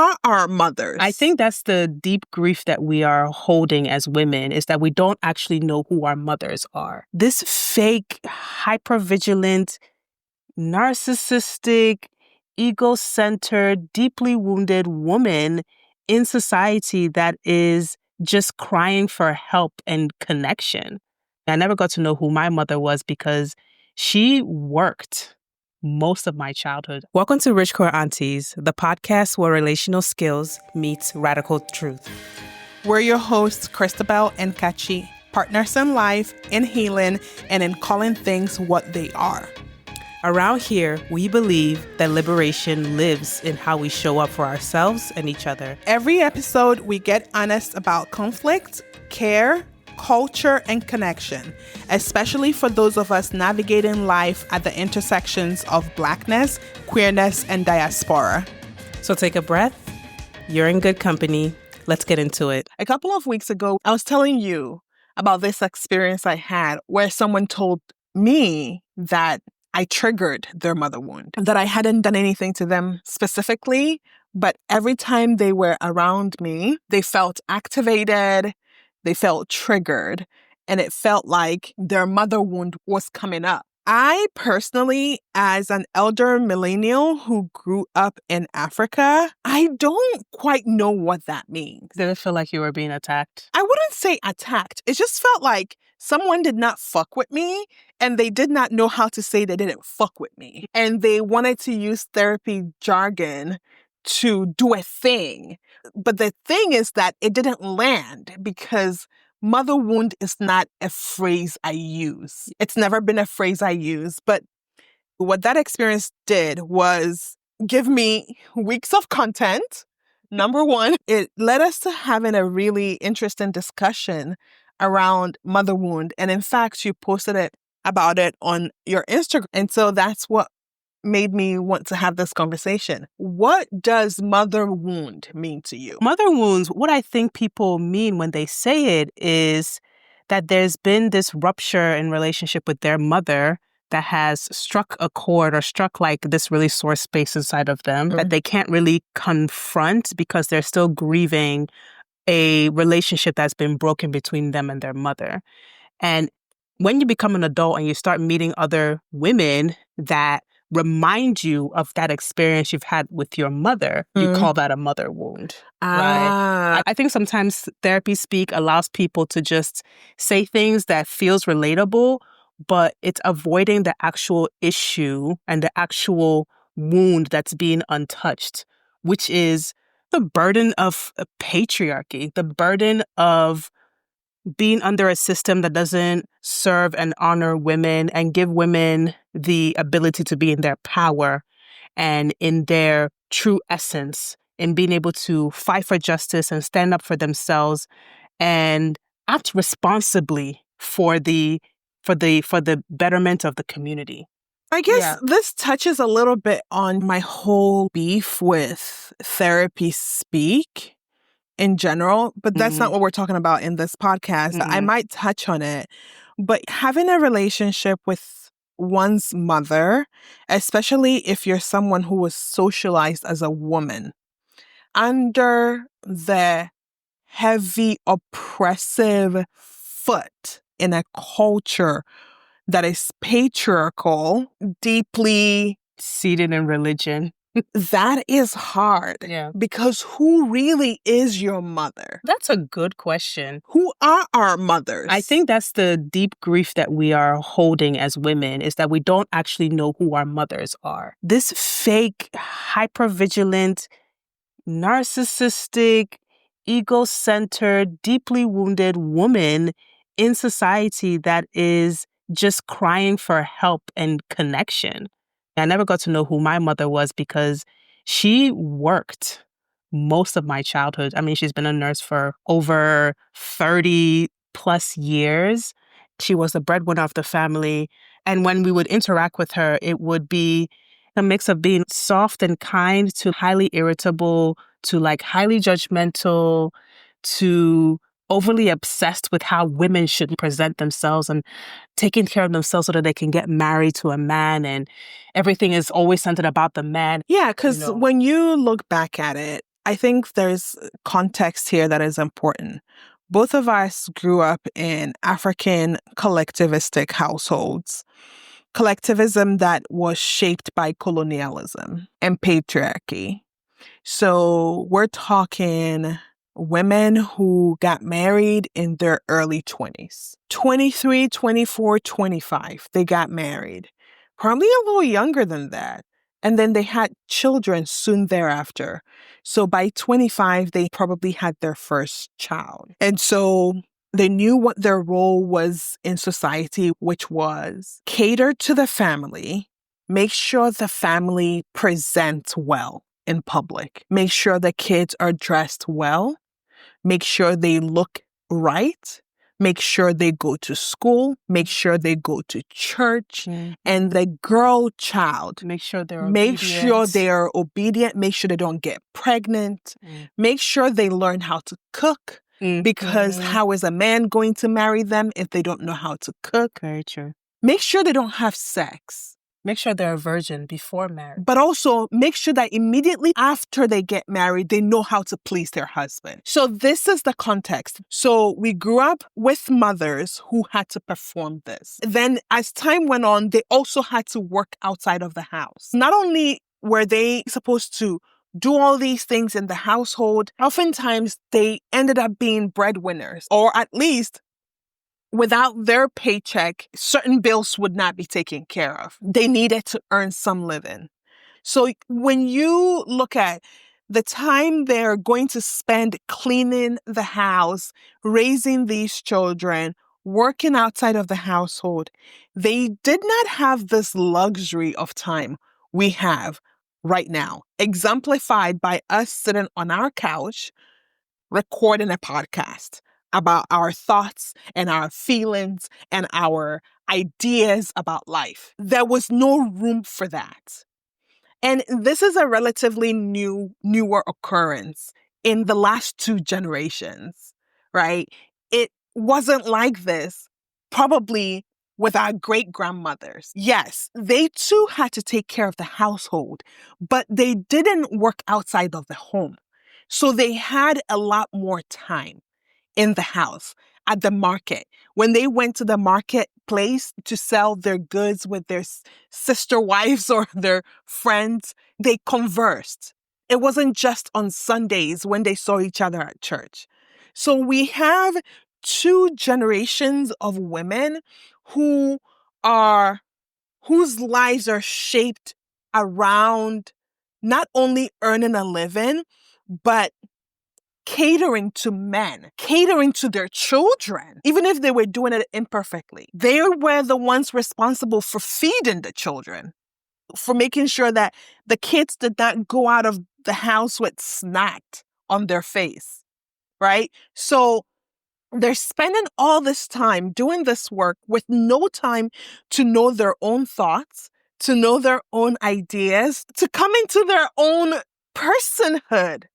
are our mothers? I think that's the deep grief that we are holding as women, is that we don't actually know who our mothers are. This fake, hypervigilant, narcissistic, ego-centered, deeply wounded woman in society that is just crying for help and connection. I never got to know who my mother was because she worked most of my childhood. Welcome to Rich Core Aunties, the podcast where relational skills meets radical truth. We're your hosts, Christabel and Kachi, partners in life, in healing, and in calling things what they are. Around here, we believe that liberation lives in how we show up for ourselves and each other. Every episode, we get honest about conflict, care, culture, and connection, especially for those of us navigating life at the intersections of Blackness, queerness, and diaspora. So take a breath. You're in good company. Let's get into it. A couple of weeks ago, I was telling you about this experience I had where someone told me that I triggered their mother wound, that I hadn't done anything to them specifically, but every time they were around me, they felt activated, they felt triggered, and it felt like their mother wound was coming up. I personally, as an elder millennial who grew up in Africa, I don't quite know what that means. Did it feel like you were being attacked? I wouldn't say attacked. It just felt like someone did not fuck with me and they did not know how to say they didn't fuck with me. And they wanted to use therapy jargon to do a thing. But the thing is that it didn't land because mother wound is not a phrase I use. It's never been a phrase I use. But what that experience did was give me weeks of content. Number one, it led us to having a really interesting discussion around mother wound. And in fact, you posted about it on your Instagram. And so that's what made me want to have this conversation. What does mother wound mean to you? Mother wounds, what I think people mean when they say it is that there's been this rupture in relationship with their mother that has struck a chord or struck like this really sore space inside of them that they can't really confront because they're still grieving a relationship that's been broken between them and their mother. And when you become an adult and you start meeting other women that remind you of that experience you've had with your mother, you call that a mother wound. Right? I think sometimes therapy speak allows people to just say things that feels relatable, but it's avoiding the actual issue and the actual wound that's being untouched, which is the burden of patriarchy, the burden of being under a system that doesn't serve and honor women and give women the ability to be in their power and in their true essence, in being able to fight for justice and stand up for themselves and act responsibly for the betterment of the community. I guess this touches a little bit on my whole beef with therapy speak in general, but that's not what we're talking about in this podcast. I might touch on it, but having a relationship with one's mother, especially if you're someone who was socialized as a woman, under the heavy, oppressive foot in a culture that is patriarchal, deeply seated in religion. That is hard. Yeah. Because who really is your mother? That's a good question. Who are our mothers? I think that's the deep grief that we are holding as women, is that we don't actually know who our mothers are. This fake, hypervigilant, narcissistic, ego-centered, deeply wounded woman in society that is just crying for help and connection. I never got to know who my mother was because she worked most of my childhood. I mean, she's been a nurse for over 30 plus years. She was the breadwinner of the family. And when we would interact with her, it would be a mix of being soft and kind to highly irritable, to like highly judgmental, to overly obsessed with how women should present themselves and taking care of themselves so that they can get married to a man, and everything is always centered about the man. Yeah, because when you look back at it, I think there's context here that is important. Both of us grew up in African collectivistic households, collectivism that was shaped by colonialism and patriarchy. So we're talking women who got married in their early 20s. 23, 24, 25, they got married. Probably a little younger than that. And then they had children soon thereafter. So by 25, they probably had their first child. And so they knew what their role was in society, which was cater to the family, make sure the family presents well in public, make sure the kids are dressed well, make sure they look right, make sure they go to school, make sure they go to church, and the girl child, Make sure they're make obedient. sure they are obedient, make sure they don't get pregnant, make sure they learn how to cook, because how is a man going to marry them if they don't know how to cook? Very true. Make sure they don't have sex. Make sure they're a virgin before marriage. But also make sure that immediately after they get married, they know how to please their husband. So this is the context. So we grew up with mothers who had to perform this. Then as time went on, they also had to work outside of the house. Not only were they supposed to do all these things in the household, oftentimes they ended up being breadwinners, or at least without their paycheck, certain bills would not be taken care of. They needed to earn some living. So when you look at the time they're going to spend cleaning the house, raising these children, working outside of the household, they did not have this luxury of time we have right now, exemplified by us sitting on our couch, recording a podcast about our thoughts and our feelings and our ideas about life. There was no room for that. And this is a relatively newer occurrence in the last 2 generations, right? It wasn't like this probably with our great-grandmothers. Yes, they too had to take care of the household, but they didn't work outside of the home. So they had a lot more time in the house, at the market. When they went to the marketplace to sell their goods with their sister wives or their friends, they conversed. It wasn't just on Sundays when they saw each other at church. So we have 2 generations of women whose lives are shaped around not only earning a living, but catering to men, catering to their children, even if they were doing it imperfectly. They were the ones responsible for feeding the children, for making sure that the kids did not go out of the house with snot on their face, right? So they're spending all this time doing this work with no time to know their own thoughts, to know their own ideas, to come into their own personhood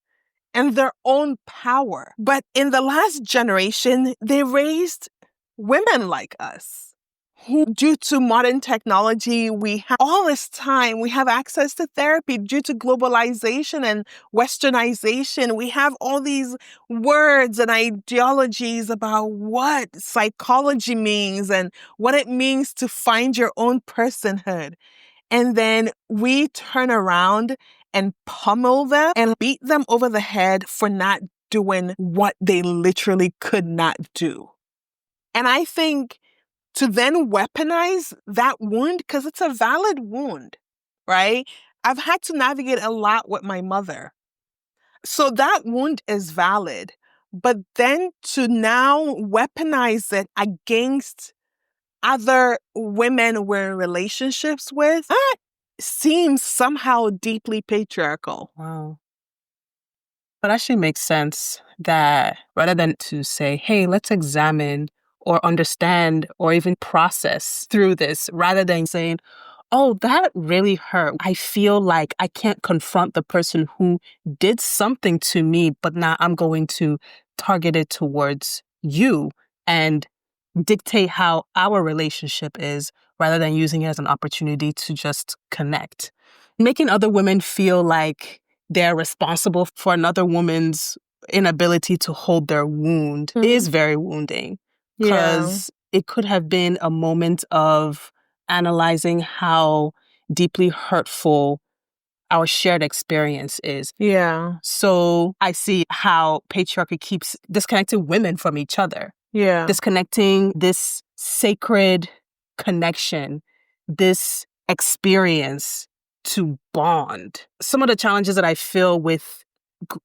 and their own power. But in the last generation, they raised women like us, who, due to modern technology, we have all this time, we have access to therapy due to globalization and westernization. We have all these words and ideologies about what psychology means and what it means to find your own personhood. And then we turn around and pummel them and beat them over the head for not doing what they literally could not do. And I think to then weaponize that wound, because it's a valid wound, right? I've had to navigate a lot with my mother. So that wound is valid. But then to now weaponize it against other women we're in relationships with, that seems somehow deeply patriarchal. Wow. But actually makes sense that rather than to say, hey, let's examine or understand or even process through this, rather than saying, oh, that really hurt. I feel like I can't confront the person who did something to me, but now I'm going to target it towards you and dictate how our relationship is, rather than using it as an opportunity to just connect. Making other women feel like they're responsible for another woman's inability to hold their wound is very wounding. Because it could have been a moment of analyzing how deeply hurtful our shared experience is. Yeah. So I see how patriarchy keeps disconnecting women from each other. Yeah. Disconnecting this sacred connection, this experience to bond. Some of the challenges that I feel with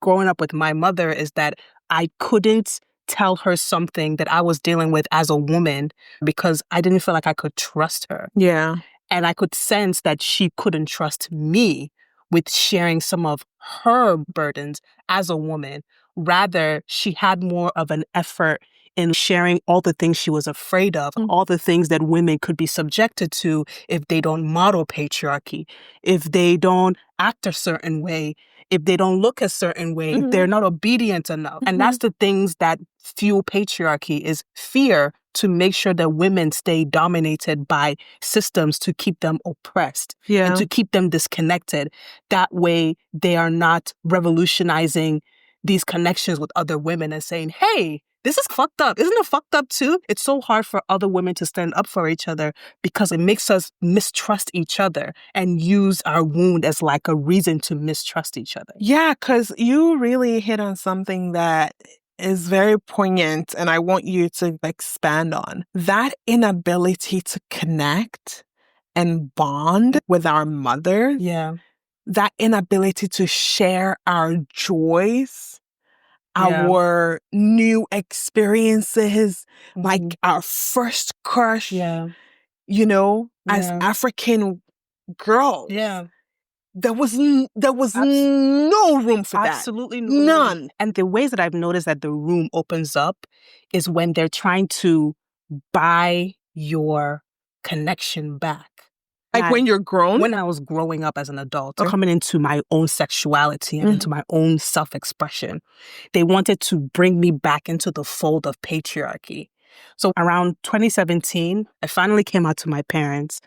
growing up with my mother is that I couldn't tell her something that I was dealing with as a woman because I didn't feel like I could trust her. Yeah. And I could sense that she couldn't trust me with sharing some of her burdens as a woman. Rather, she had more of an effort in sharing all the things she was afraid of, all the things that women could be subjected to if they don't model patriarchy, if they don't act a certain way, if they don't look a certain way, if they're not obedient enough. And that's the things that fuel patriarchy is fear to make sure that women stay dominated by systems to keep them oppressed and to keep them disconnected. That way, they are not revolutionizing these connections with other women and saying, hey, this is fucked up. Isn't it fucked up too? It's so hard for other women to stand up for each other because it makes us mistrust each other and use our wound as like a reason to mistrust each other. Yeah, because you really hit on something that is very poignant and I want you to expand on. That inability to connect and bond with our mothers. Yeah. That inability to share our joys, our new experiences, like our first crush, you know, as African girls. Yeah. There was no room for that. Absolutely none. Room. And the ways that I've noticed that the room opens up is when they're trying to buy your connection back. Like when you're grown? When I was growing up as an adult, coming into my own sexuality and into my own self-expression, they wanted to bring me back into the fold of patriarchy. So around 2017, I finally came out to my parents,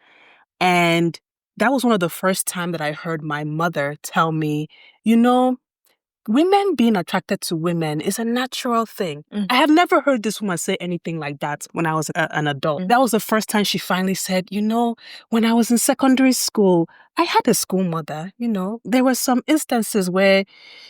and that was one of the first time that I heard my mother tell me, you know, women being attracted to women is a natural thing. I have never heard this woman say anything like that when I was an adult. That was the first time she finally said, you know, when I was in secondary school, I had a school mother, you know. There were some instances where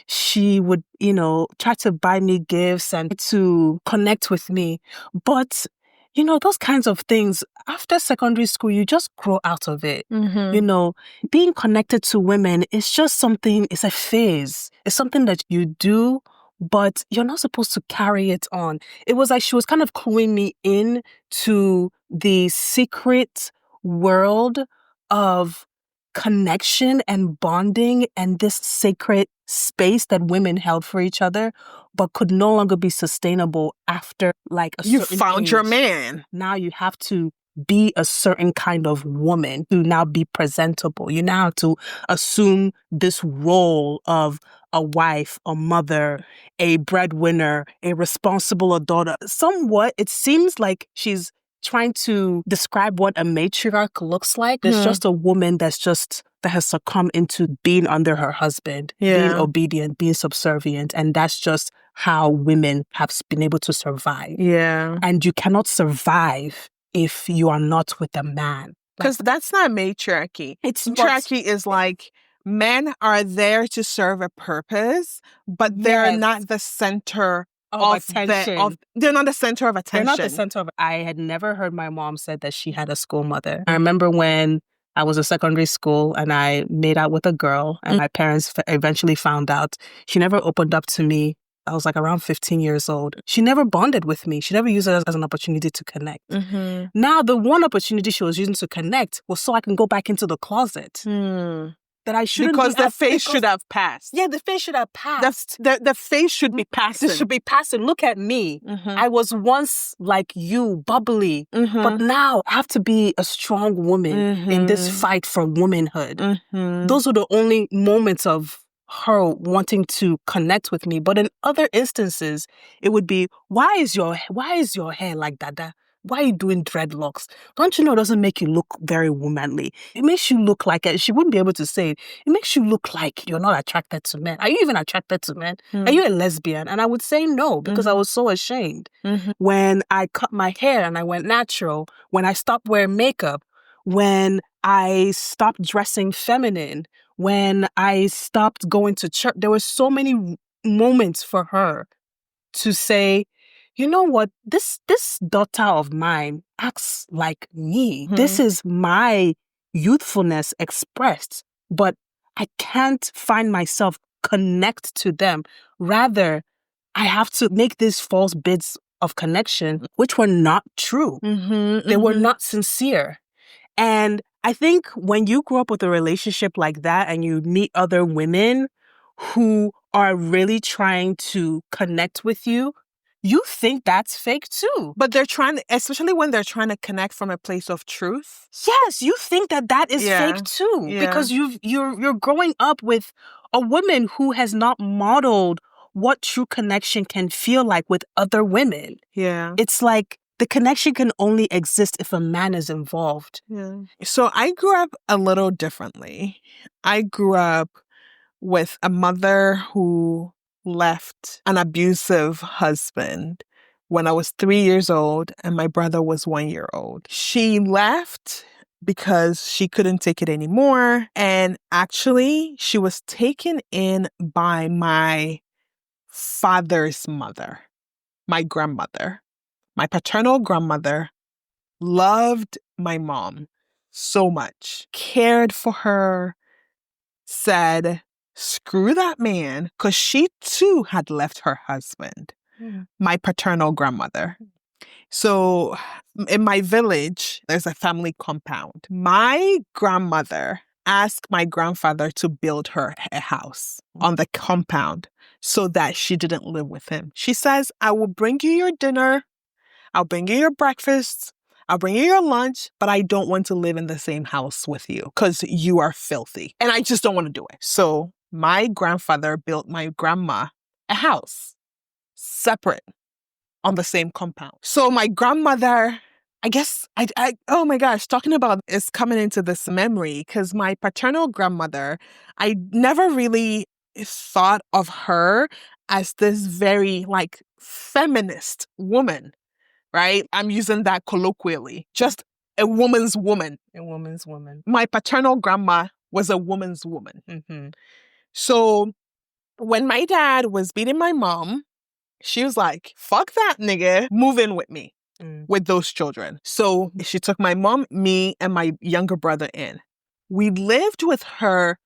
she would, you know, try to buy me gifts and to connect with me. But you know, those kinds of things, after secondary school, you just grow out of it. You know, being connected to women is just something, it's a phase. It's something that you do, but you're not supposed to carry it on. It was like she was kind of cluing me in to the secret world of connection and bonding and this sacred space that women held for each other, but could no longer be sustainable after like a you certain found age. Your man. Now you have to be a certain kind of woman to now be presentable. You now have to assume this role of a wife, a mother, a breadwinner, a responsible adult. Somewhat, it seems like she's trying to describe what a matriarch looks like. It's just a woman that has succumbed into being under her husband, being obedient, being subservient. And that's just how women have been able to survive. Yeah. And you cannot survive if you are not with a man. Because that's not matriarchy. Matriarchy is like men are there to serve a purpose, but they're not the center of attention. They're not the center of attention. They're not the center of. I had never heard my mom said that she had a school mother. I remember when I was in secondary school and I made out with a girl and my parents eventually found out. She never opened up to me. I was like around 15 years old. She never bonded with me. She never used it as an opportunity to connect. Now, the one opportunity she was using to connect was so I can go back into the closet. That I shouldn't because the phase should have passed. Yeah, the phase should have passed. The phase should be passing. It should be passing. Look at me. I was once like you, bubbly. But now I have to be a strong woman in this fight for womanhood. Those are the only moments of her wanting to connect with me. But in other instances, it would be, why is your hair like that? why are you doing dreadlocks? Don't you know it doesn't make you look very womanly? It makes you look like, she wouldn't be able to say it. It makes you look like you're not attracted to men. Are you even attracted to men? Are you a lesbian? And I would say no, because I was so ashamed. When I cut my hair and I went natural, when I stopped wearing makeup, when I stopped dressing feminine, when I stopped going to church, there were so many moments for her to say, you know what, this daughter of mine acts like me. This is my youthfulness expressed, but I can't find myself connect to them. Rather, I have to make these false bids of connection, which were not true. They were not sincere. And I think when you grow up with a relationship like that and you meet other women who are really trying to connect with you, you think that's fake too. But they're trying to, especially when they're trying to connect from a place of truth. Yes, you think that is fake too. Because you're growing up with a woman who has not modeled what true connection can feel like with other women. Yeah. It's like the connection can only exist if a man is involved. Yeah. So I grew up a little differently. I grew up with a mother who left an abusive husband when I was 3 years old and my brother was 1 year old. She left because she couldn't take it anymore. And actually, she was taken in by my father's mother, my grandmother. My paternal grandmother loved my mom so much, cared for her, said, screw that man, because she too had left her husband, my paternal grandmother. So in my village, there's a family compound. My grandmother asked my grandfather to build her a house on the compound so that she didn't live with him. She says, I will bring you your dinner. I'll bring you your breakfast. I'll bring you your lunch, but I don't want to live in the same house with you because you are filthy. And I just don't want to do it. So my grandfather built my grandma a house separate on the same compound. So my grandmother, I guess, oh my gosh, talking about is coming into this memory because my paternal grandmother, I never really thought of her as this very like feminist woman. Right? I'm using that colloquially. Just a woman's woman. A woman's woman. My paternal grandma was a woman's woman. So when my dad was beating my mom, she was like, fuck that nigga, move in with me with those children. So she took my mom, me, and my younger brother in. We lived with her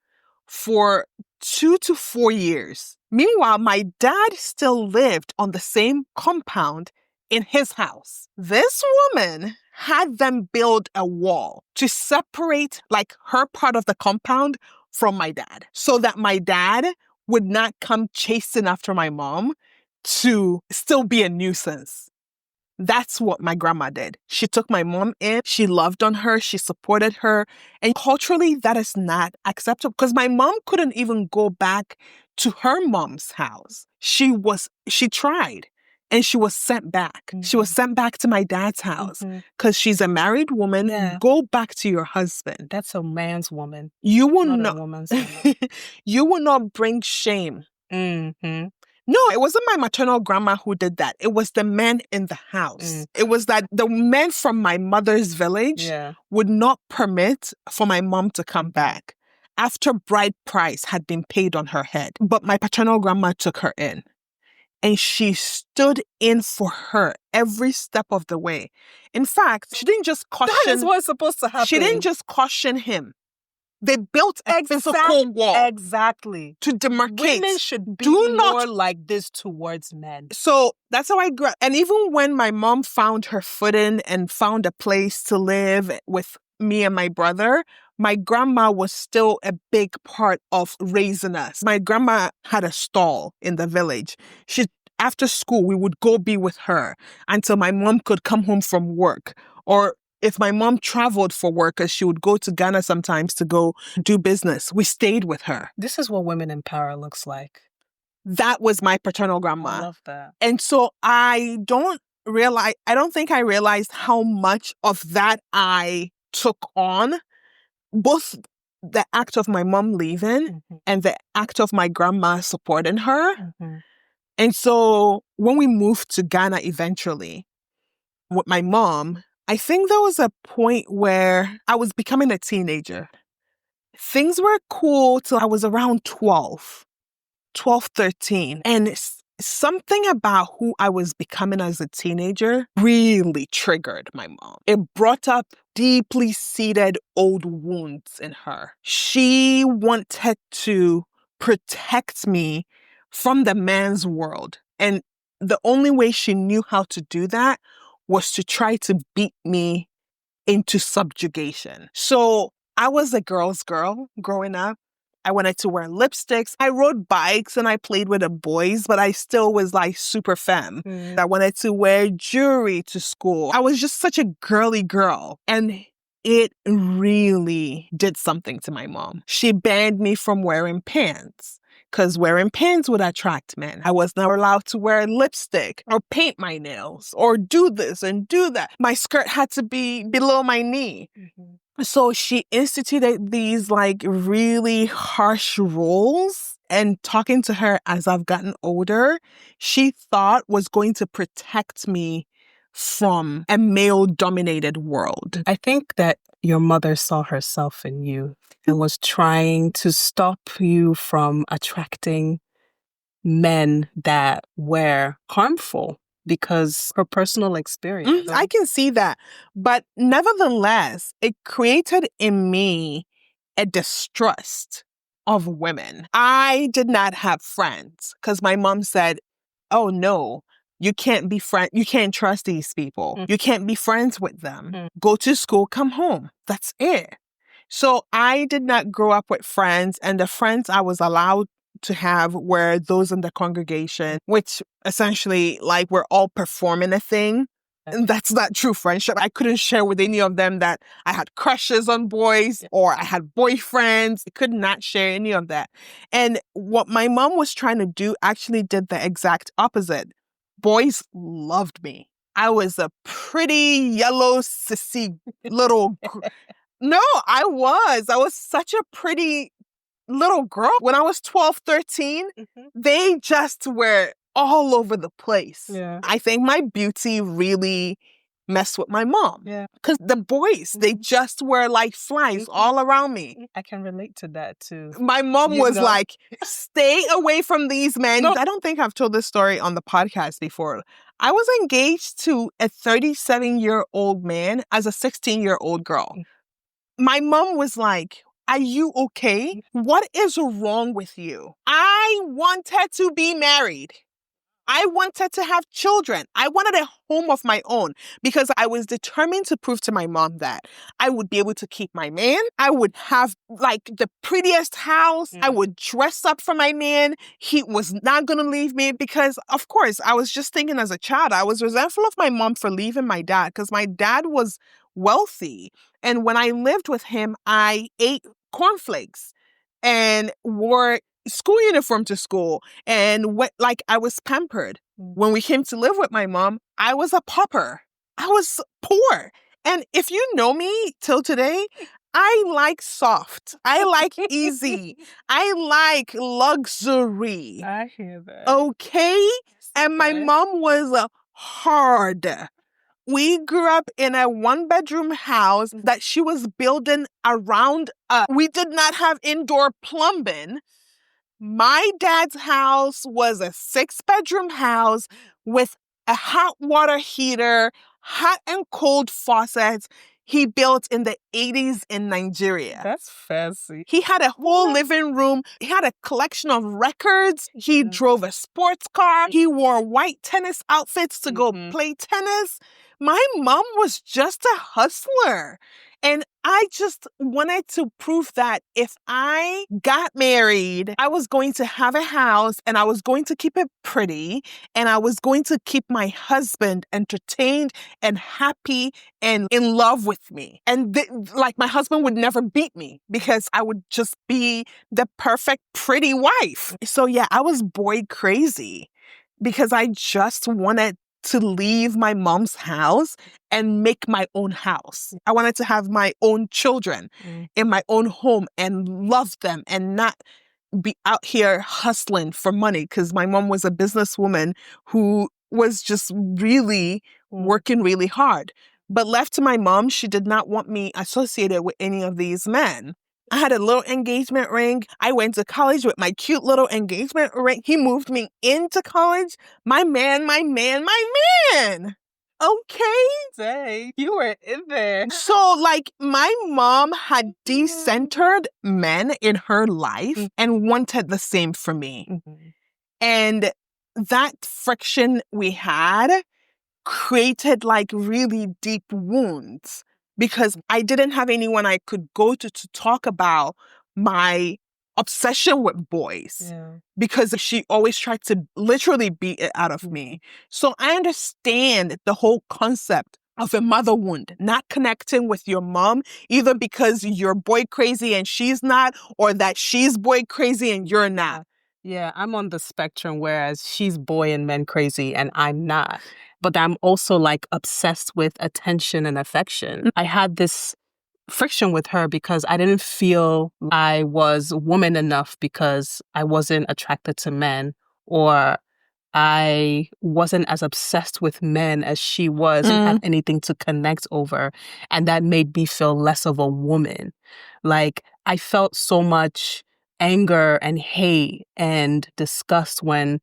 for 2 to 4 years. Meanwhile, my dad still lived on the same compound in his house. This woman had them build a wall to separate like her part of the compound from my dad so that my dad would not come chasing after my mom to still be a nuisance. That's what my grandma did. She took my mom in. She loved on her. She supported her. And culturally, that is not acceptable because my mom couldn't even go back to her mom's house. She tried and she was sent back. She was sent back to my dad's house because she's a married woman. Yeah. Go back to your husband. That's a man's woman. You will not a woman's woman. You will not bring shame. No, it wasn't my maternal grandma who did that. It was the men in the house. It was that the men from my mother's village would not permit for my mom to come back after bride price had been paid on her head. But my paternal grandma took her in. And she stood in for her every step of the way. In fact, she didn't just caution... That is what's supposed to happen. She didn't just caution him. They built a physical wall. Exactly. To demarcate. Women should be more like this towards men. So that's how I grew up. And even when my mom found her footing and found a place to live with me and my brother, my grandma was still a big part of raising us. My grandma had a stall in the village. After school, we would go be with her until my mom could come home from work. Or if my mom traveled for work, as she would go to Ghana sometimes to go do business, we stayed with her. This is what women in power looks like. That was my paternal grandma. I love that. And so I don't think I realized how much of that I took on, both the act of my mom leaving and the act of my grandma supporting her. And so when we moved to Ghana eventually with my mom, I think there was a point where I was becoming a teenager. Things were cool till I was around 12, 13. And something about who I was becoming as a teenager really triggered my mom. It brought up deeply seated old wounds in her. She wanted to protect me from the man's world. And the only way she knew how to do that was to try to beat me into subjugation. So I was a girl's girl growing up. I wanted to wear lipsticks. I rode bikes and I played with the boys, but I still was like super femme. I wanted to wear jewelry to school. I was just such a girly girl. And it really did something to my mom. She banned me from wearing pants because wearing pants would attract men. I was not allowed to wear lipstick or paint my nails or do this and do that. My skirt had to be below my knee. So she instituted these like really harsh rules, and talking to her as I've gotten older, she thought was going to protect me from a male-dominated world. I think that your mother saw herself in you and was trying to stop you from attracting men that were harmful because her personal experience. I can see that. But nevertheless, it created in me a distrust of women. I did not have friends because my mom said, oh no, you can't be friends. You can't trust these people. You can't be friends with them. Go to school, come home. That's it. So I did not grow up with friends, and the friends I was allowed to have were those in the congregation, which essentially like we're all performing a thing. And that's not true friendship. I couldn't share with any of them that I had crushes on boys or I had boyfriends. I could not share any of that. And what my mom was trying to do actually did the exact opposite. Boys loved me. I was a pretty yellow sissy little... No, I was such a pretty little girl. When I was 12, 13, they just were all over the place. I think my beauty really messed with my mom. Because the boys, they just were like flies all around me. I can relate to that too. My mom was like, stay away from these men. I don't think I've told this story on the podcast before. I was engaged to a 37-year-old man as a 16-year-old girl. My mom was like, are you okay? What is wrong with you? I wanted to be married. I wanted to have children. I wanted a home of my own because I was determined to prove to my mom that I would be able to keep my man. I would have like the prettiest house. I would dress up for my man. He was not going to leave me because, of course, I was just thinking as a child, I was resentful of my mom for leaving my dad because my dad was wealthy. And when I lived with him, I ate cornflakes and wore school uniform to school and like I was pampered. When we came to live with my mom, I was a pauper. I was poor. And if you know me till today, I like soft. I like easy. I like luxury. I hear that. Okay? And my mom was hard. We grew up in a one-bedroom house that she was building around us. We did not have indoor plumbing. My dad's house was a 6-bedroom house with a hot water heater, hot and cold faucets he built in the 80s in Nigeria. That's fancy. He had a whole living room. He had a collection of records. He drove a sports car. He wore white tennis outfits to go play tennis. My mom was just a hustler. And I just wanted to prove that if I got married, I was going to have a house and I was going to keep it pretty and I was going to keep my husband entertained and happy and in love with me. And like my husband would never beat me because I would just be the perfect pretty wife. So yeah, I was boy crazy because I just wanted to leave my mom's house and make my own house. I wanted to have my own children in my own home and love them and not be out here hustling for money, because my mom was a businesswoman who was just really working really hard. But left to my mom, she did not want me associated with any of these men. I had a little engagement ring. I went to college with my cute little engagement ring. He moved me into college. My man. Okay. Dang, you were in there. So, like, my mom had decentered men in her life and wanted the same for me. And that friction we had created like really deep wounds, because I didn't have anyone I could go to talk about my obsession with boys, because she always tried to literally beat it out of me. So I understand the whole concept of a mother wound, not connecting with your mom, either because you're boy crazy and she's not, or that she's boy crazy and you're not. Yeah, I'm on the spectrum, whereas she's boy and men crazy and I'm not. But I'm also like obsessed with attention and affection. I had this friction with her because I didn't feel I was woman enough because I wasn't attracted to men, or I wasn't as obsessed with men as she was and had anything to connect over. And that made me feel less of a woman. Like, I felt so much anger and hate and disgust when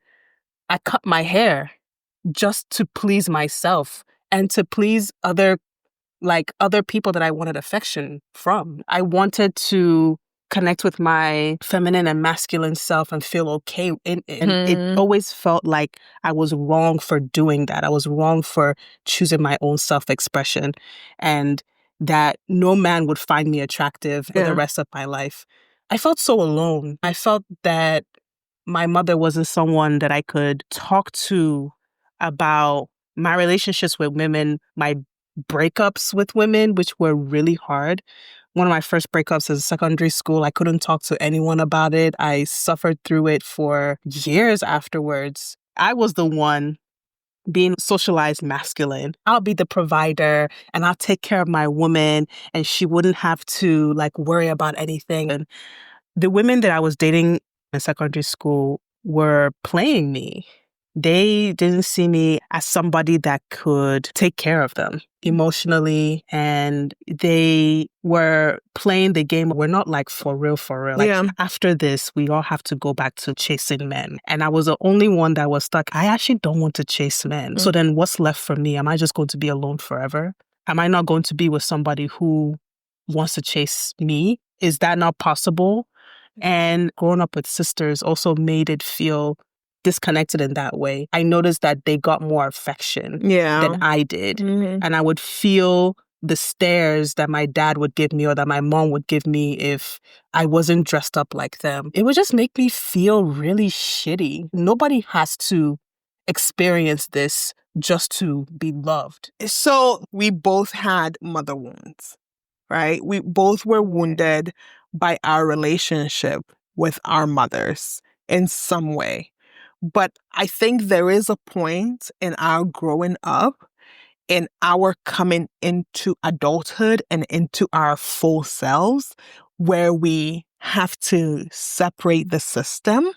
I cut my hair just to please myself and to please other people that I wanted affection from. I wanted to connect with my feminine and masculine self and feel okay in it. And it always felt like I was wrong for doing that. I was wrong for choosing my own self-expression, and that no man would find me attractive for the rest of my life. I felt so alone. I felt that my mother wasn't someone that I could talk to about my relationships with women, my breakups with women, which were really hard. One of my first breakups is secondary school. I couldn't talk to anyone about it. I suffered through it for years afterwards. I was the one being socialized masculine. I'll be the provider and I'll take care of my woman, and she wouldn't have to like worry about anything. And the women that I was dating in secondary school were playing me. They didn't see me as somebody that could take care of them emotionally, and they were playing the game. We're not like for real. Like, after this, we all have to go back to chasing men. And I was the only one that was stuck. I actually don't want to chase men. So then what's left for me? Am I just going to be alone forever? Am I not going to be with somebody who wants to chase me? Is that not possible? And growing up with sisters also made it feel disconnected in that way. I noticed that they got more affection than I did. And I would feel the stares that my dad would give me or that my mom would give me if I wasn't dressed up like them. It would just make me feel really shitty. Nobody has to experience this just to be loved. So we both had mother wounds, right? We both were wounded by our relationship with our mothers in some way. But I think there is a point in our growing up, in our coming into adulthood and into our full selves, where we have to separate the system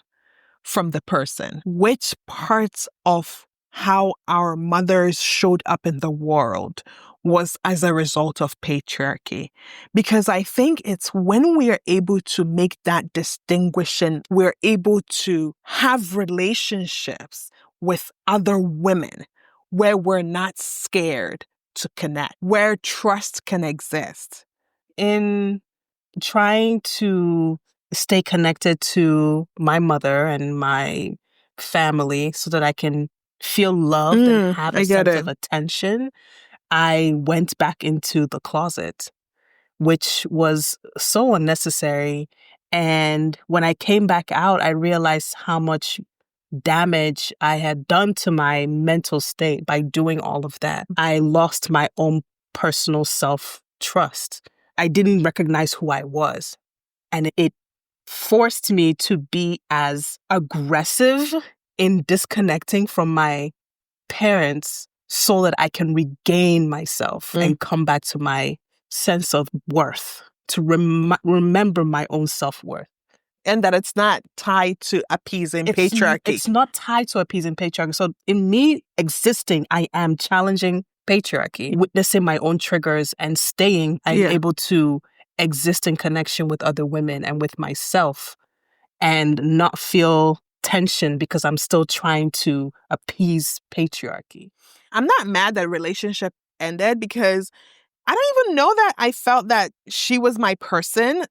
from the person. Which parts of how our mothers showed up in the world was as a result of patriarchy? Because I think it's when we are able to make that distinguishing, we're able to have relationships with other women where we're not scared to connect, where trust can exist. In trying to stay connected to my mother and my family so that I can feel loved and have a sense of attention, I went back into the closet, which was so unnecessary. And when I came back out, I realized how much damage I had done to my mental state by doing all of that. I lost my own personal self-trust. I didn't recognize who I was. And it forced me to be as aggressive in disconnecting from my parents so that I can regain myself and come back to my sense of worth, to remember my own self-worth. And that it's not tied to appeasing patriarchy. It's not tied to appeasing patriarchy. So in me existing, I am challenging patriarchy, witnessing my own triggers and staying. I'm able to exist in connection with other women and with myself and not feel tension because I'm still trying to appease patriarchy. I'm not mad that relationship ended because I don't even know that I felt that she was my person.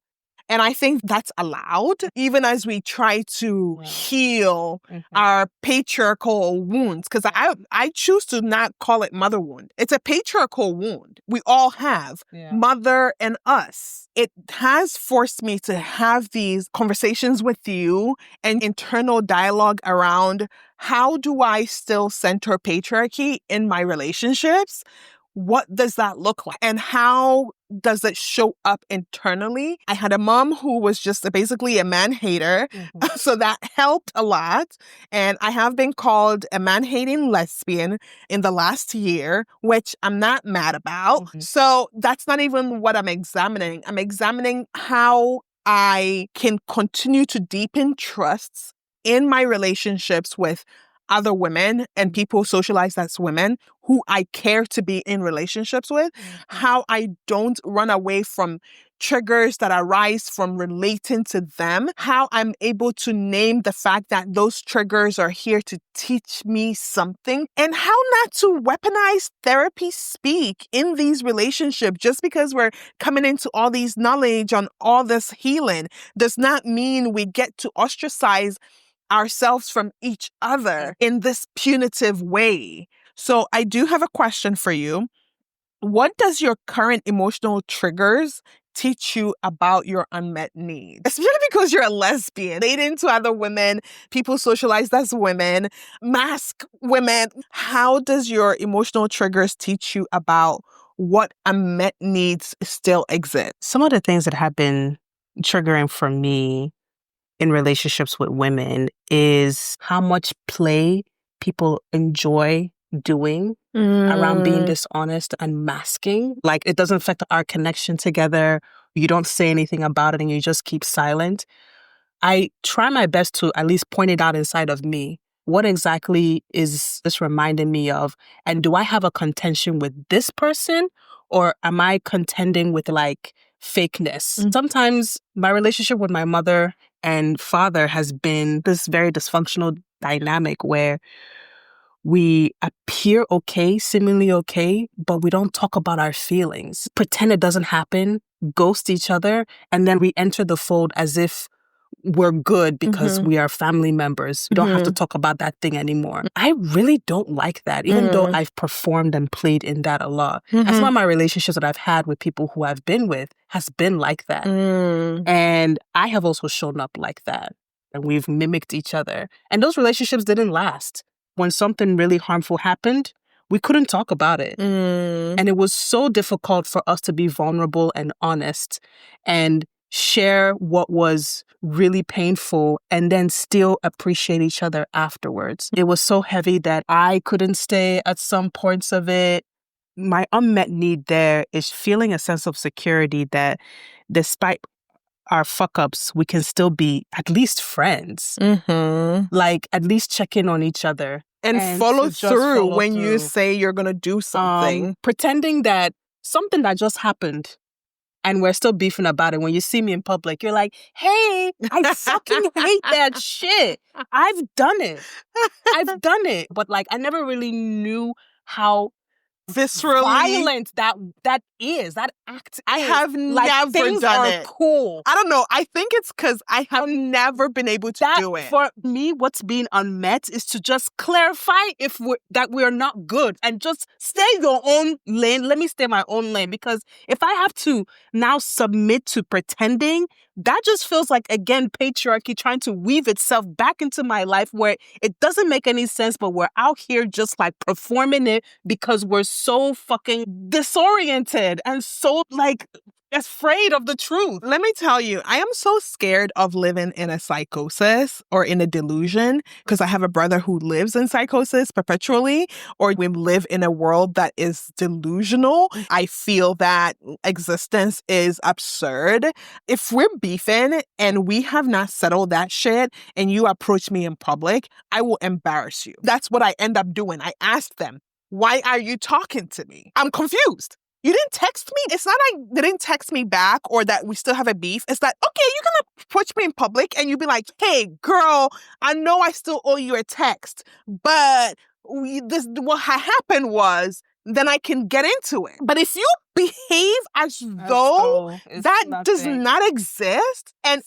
And I think that's allowed, even as we try to heal our patriarchal wounds. Because I choose to not call it mother wound. It's a patriarchal wound. We all have mother and us. It has forced me to have these conversations with you and internal dialogue around how do I still center patriarchy in my relationships? What does that look like? And how does it show up internally? I had a mom who was just basically a man hater. So that helped a lot. And I have been called a man hating lesbian in the last year, which I'm not mad about. So that's not even what I'm examining. I'm examining how I can continue to deepen trusts in my relationships with other women and people socialized as women who I care to be in relationships with, how I don't run away from triggers that arise from relating to them, how I'm able to name the fact that those triggers are here to teach me something, and how not to weaponize therapy speak in these relationships. Just because we're coming into all these knowledge on all this healing does not mean we get to ostracize ourselves from each other in this punitive way. So I do have a question for you. What does your current emotional triggers teach you about your unmet needs? Especially because you're a lesbian, dating to other women, people socialized as women, mask women. How does your emotional triggers teach you about what unmet needs still exist? Some of the things that have been triggering for me in relationships with women is how much play people enjoy doing around being dishonest and masking. Like, it doesn't affect our connection together. You don't say anything about it and you just keep silent. I try my best to at least point it out inside of me. What exactly is this reminding me of? And do I have a contention with this person? Or am I contending with like fakeness? Sometimes my relationship with my mother and father has been this very dysfunctional dynamic where we appear okay, seemingly okay, but we don't talk about our feelings. Pretend it doesn't happen, ghost each other, and then we enter the fold as if we're good because we are family members. We don't have to talk about that thing anymore. I really don't like that, even though I've performed and played in that a lot. And some of my relationships that I've had with people who I've been with has been like that. And I have also shown up like that. And we've mimicked each other. And those relationships didn't last. When something really harmful happened, we couldn't talk about it. And it was so difficult for us to be vulnerable and honest and share what was really painful and then still appreciate each other afterwards. It was so heavy that I couldn't stay at some points of it. My unmet need there is feeling a sense of security that despite our fuck-ups, we can still be at least friends. Like, at least check in on each other. And follow through when you say you're going to do something. Pretending that something that just happened and we're still beefing about it. When you see me in public, you're like, hey, I fucking hate that shit. I've done it. I've done it. But like, I never really knew how viscerally violent that act is. I have like, never things done are it. Cool. I don't know. I think it's because I have never been able to do it. For me, what's being unmet is to just clarify if we're not good and just stay your own lane. Let me stay my own lane, because if I have to now submit to pretending, that just feels like, again, patriarchy trying to weave itself back into my life where it doesn't make any sense, but we're out here just like performing it because we're so fucking disoriented and so like afraid of the truth. Let me tell you, I am so scared of living in a psychosis or in a delusion because I have a brother who lives in psychosis perpetually, or we live in a world that is delusional. I feel that existence is absurd. If we're beefing and we have not settled that shit and you approach me in public, I will embarrass you. That's what I end up doing. I ask them, why are you talking to me? I'm confused. You didn't text me? It's not like they didn't text me back or that we still have a beef. It's like, okay, you're going to approach me in public and you be like, hey, girl, I know I still owe you a text, but what happened was, then I can get into it. But if you behave as though that does not exist, and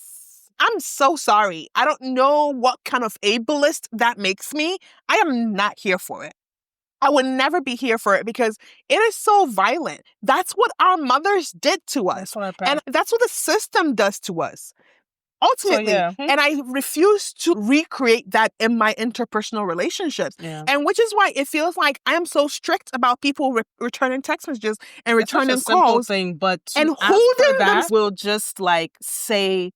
I'm so sorry. I don't know what kind of ableist that makes me. I am not here for it. I would never be here for it because it is so violent. That's what our mothers did to us. And that's what the system does to us. Ultimately. And I refuse to recreate that in my interpersonal relationships. And which is why it feels like I am so strict about people returning text messages and returning calls. Thing, but and holding that will just like say,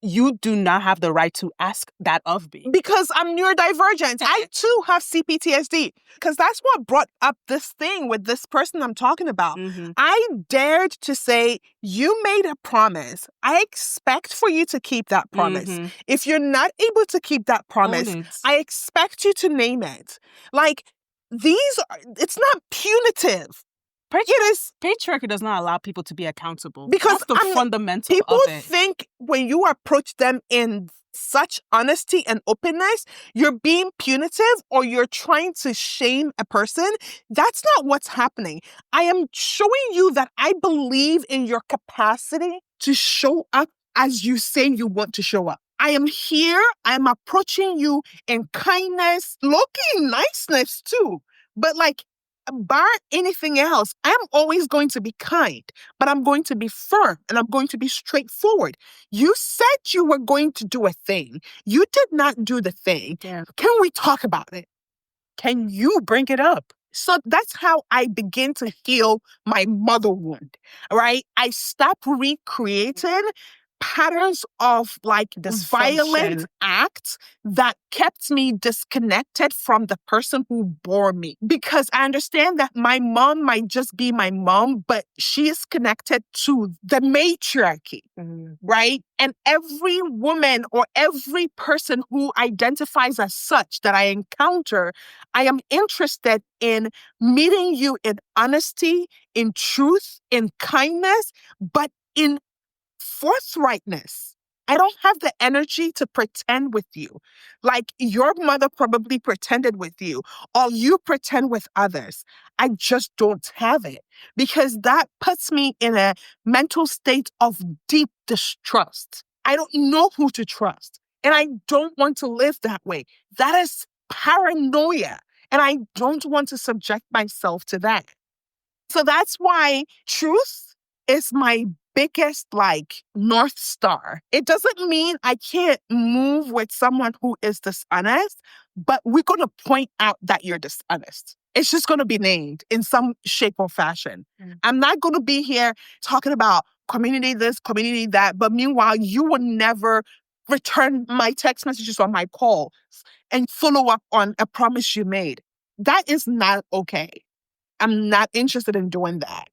you do not have the right to ask that of me. Because I'm neurodivergent. I too have CPTSD. Because that's what brought up this thing with this person I'm talking about. I dared to say, you made a promise. I expect for you to keep that promise. If you're not able to keep that promise, I expect you to name it. Like, it's not punitive. Patriarchy does not allow people to be accountable. Because that's the fundamental people of it. think when you approach them in such honesty and openness, you're being punitive or you're trying to shame a person. That's not what's happening. I am showing you that I believe in your capacity to show up as you say you want to show up. I am here. I'm approaching you in kindness, low-key niceness too. But like, bar anything else, I'm always going to be kind, but I'm going to be firm and I'm going to be straightforward. You said you were going to do a thing. You did not do the thing. Can we talk about it? Can you bring it up? So that's how I begin to heal my mother wound, right? I stop recreating patterns of like violent acts that kept me disconnected from the person who bore me. Because I understand that my mom might just be my mom, but she is connected to the matriarchy, right? And every woman or every person who identifies as such that I encounter, I am interested in meeting you in honesty, in truth, in kindness, but in forthrightness. I don't have the energy to pretend with you. Like your mother probably pretended with you, or you pretend with others. I just don't have it because that puts me in a mental state of deep distrust. I don't know who to trust, and I don't want to live that way. That is paranoia, and I don't want to subject myself to that. So that's why truth is my biggest like North Star. It doesn't mean I can't move with someone who is dishonest, but we're going to point out that you're dishonest. It's just going to be named in some shape or fashion. I'm not going to be here talking about community this, community that, but meanwhile, you would never return my text messages or my calls and follow up on a promise you made. That is not okay. I'm not interested in doing that.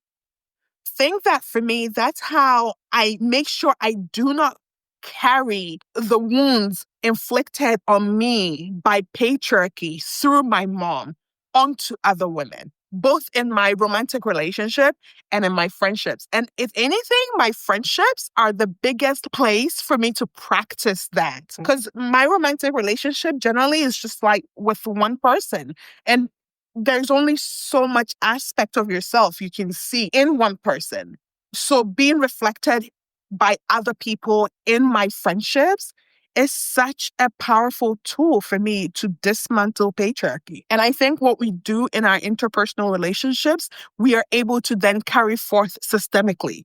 Think that for me, that's how I make sure I do not carry the wounds inflicted on me by patriarchy through my mom onto other women, both in my romantic relationship and in my friendships. And if anything, my friendships are the biggest place for me to practice that. Because my romantic relationship generally is just like with one person. And there's only so much aspect of yourself you can see in one person. So being reflected by other people in my friendships is such a powerful tool for me to dismantle patriarchy. And I think what we do in our interpersonal relationships, we are able to then carry forth systemically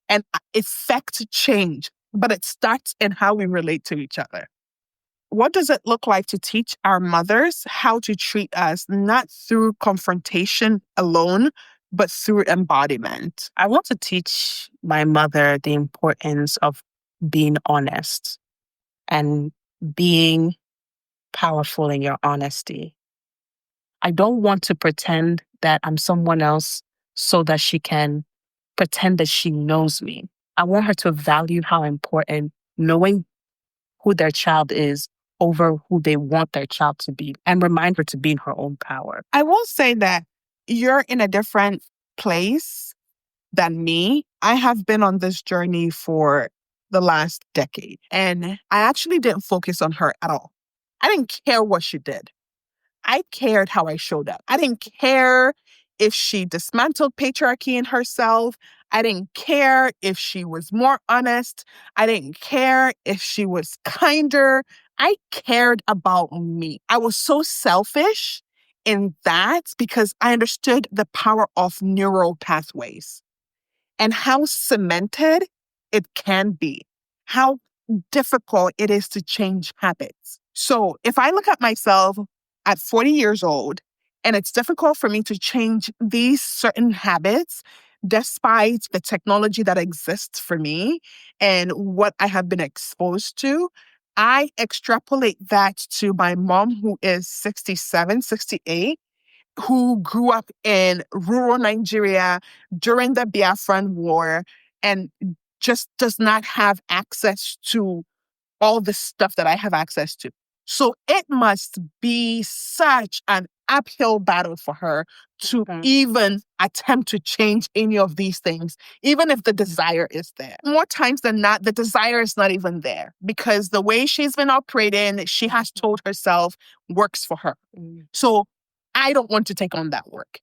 and effect change. But it starts in how we relate to each other. What does it look like to teach our mothers how to treat us, not through confrontation alone, but through embodiment. I want to teach my mother the importance of being honest and being powerful in your honesty. I don't want to pretend that I'm someone else so that she can pretend that she knows me. I want her to value how important knowing who their child is over who they want their child to be and remind her to be in her own power. I will say that you're in a different place than me. I have been on this journey for the last decade, and I actually didn't focus on her at all. I didn't care what she did. I cared how I showed up. I didn't care if she dismantled patriarchy in herself. I didn't care if she was more honest. I didn't care if she was kinder. I cared about me. I was so selfish in that because I understood the power of neural pathways and how cemented it can be, how difficult it is to change habits. So if I look at myself at 40 years old, and it's difficult for me to change these certain habits despite the technology that exists for me and what I have been exposed to, I extrapolate that to my mom, who is 67, 68, who grew up in rural Nigeria during the Biafran War and just does not have access to all the stuff that I have access to. So it must be such an uphill battle for her to even attempt to change any of these things, even if the desire is there. More times than not, the desire is not even there because the way she's been operating, she has told herself works for her. So I don't want to take on that work.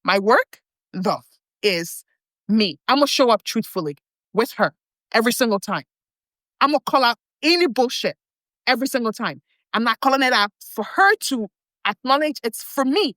My work, though, is me. I'm going to show up truthfully with her every single time. I'm going to call out any bullshit every single time. I'm not calling it out for her to acknowledge it's for me.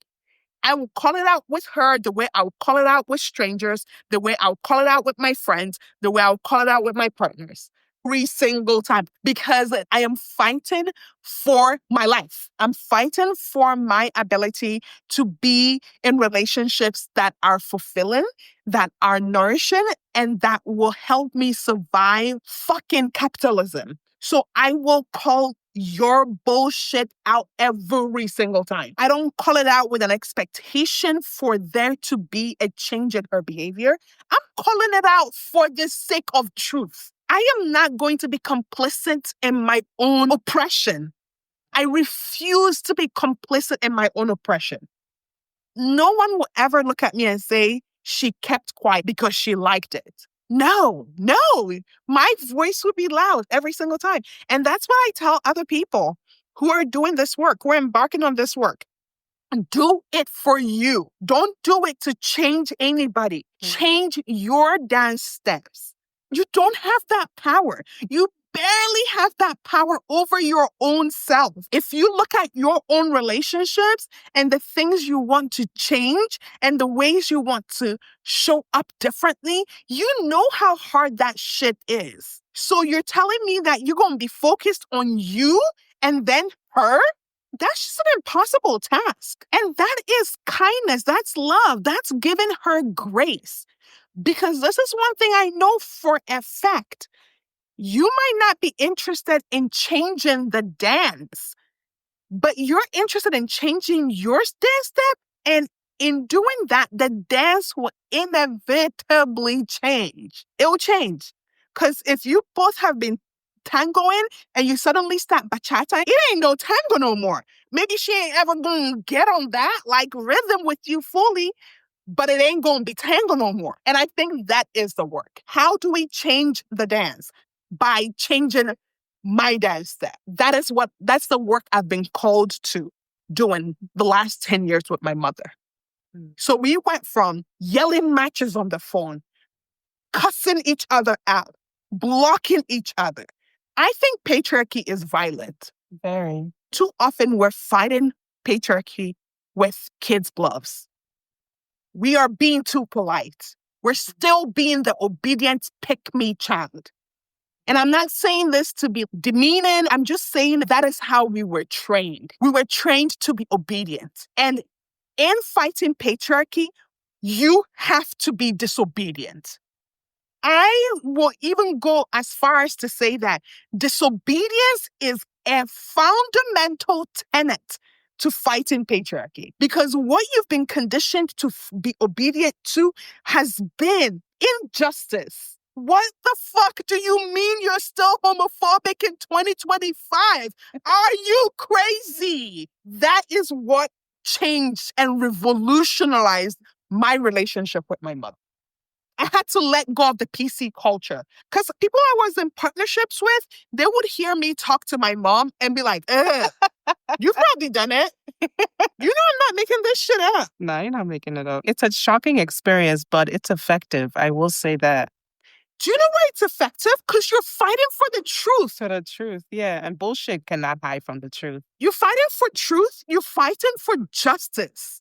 I will call it out with her the way I will call it out with strangers, the way I will call it out with my friends, the way I will call it out with my partners. Every single time, because I am fighting for my life. I'm fighting for my ability to be in relationships that are fulfilling, that are nourishing, and that will help me survive fucking capitalism. So I will call your bullshit out every single time. I don't call it out with an expectation for there to be a change in her behavior. I'm calling it out for the sake of truth. I am not going to be complicit in my own oppression. I refuse to be complicit in my own oppression. No one will ever look at me and say she kept quiet because she liked it. No, my voice would be loud every single time. And that's what I tell other people who are doing this work, who are embarking on this work. Do it for you. Don't do it to change anybody. Change your dance steps. You don't have that power. You barely have that power over your own self. If you look at your own relationships and the things you want to change and the ways you want to show up differently, you know how hard that shit is. So you're telling me that you're going to be focused on you and then her? That's just an impossible task. And that is kindness. That's love. That's giving her grace. Because this is one thing I know for a fact. You might not be interested in changing the dance, but you're interested in changing your dance step. And in doing that, the dance will inevitably change. It will change. Because if you both have been tangoing and you suddenly start bachata, it ain't no tango no more. Maybe she ain't ever gonna get on that like rhythm with you fully, but it ain't gonna be tango no more. And I think that is the work. How do we change the dance? By changing my dance step. That's the work I've been called to doing the last 10 years with my mother. So we went from yelling matches on the phone, cussing each other out, blocking each other. I think patriarchy is violent. Very. Too often we're fighting patriarchy with kids' gloves. We are being too polite. We're still being the obedient pick-me child. And I'm not saying this to be demeaning. I'm just saying that is how we were trained. We were trained to be obedient. And in fighting patriarchy, you have to be disobedient. I will even go as far as to say that disobedience is a fundamental tenet to fighting patriarchy, because what you've been conditioned to be obedient to has been injustice. What the fuck do you mean you're still homophobic in 2025? Are you crazy? That is what changed and revolutionized my relationship with my mother. I had to let go of the PC culture, because people I was in partnerships with, they would hear me talk to my mom and be like, you've probably done it. You know I'm not making this shit up. No, you're not making it up. It's a shocking experience, but it's effective. I will say that. Do you know why it's effective? Because you're fighting for the truth. For the truth, yeah. And bullshit cannot hide from the truth. You're fighting for truth. You're fighting for justice.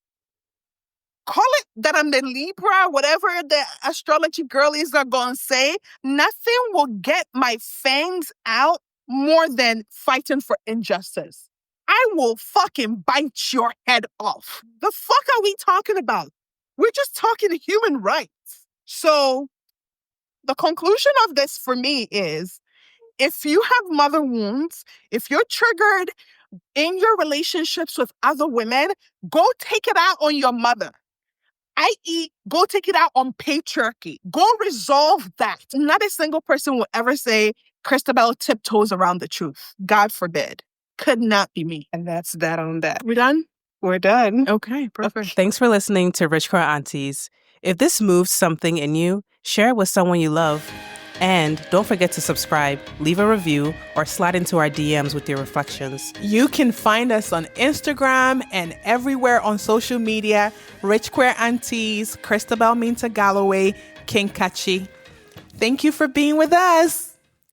Call it that I'm the Libra, whatever the astrology girlies are going to say. Nothing will get my fangs out more than fighting for injustice. I will fucking bite your head off. The fuck are we talking about? We're just talking human rights. So the conclusion of this for me is, if you have mother wounds, if you're triggered in your relationships with other women, go take it out on your mother. i.e., go take it out on patriarchy. Go resolve that. Not a single person will ever say Christabel tiptoes around the truth. God forbid. Could not be me. And that's that on that. We done? We're done. Okay, perfect. Thanks for listening to Rich Queer Aunties. If this moves something in you, share it with someone you love. And don't forget to subscribe, leave a review, or slide into our DMs with your reflections. You can find us on Instagram and everywhere on social media. Rich Queer Aunties, Christabel Minta Galloway, King Kachi. Thank you for being with us.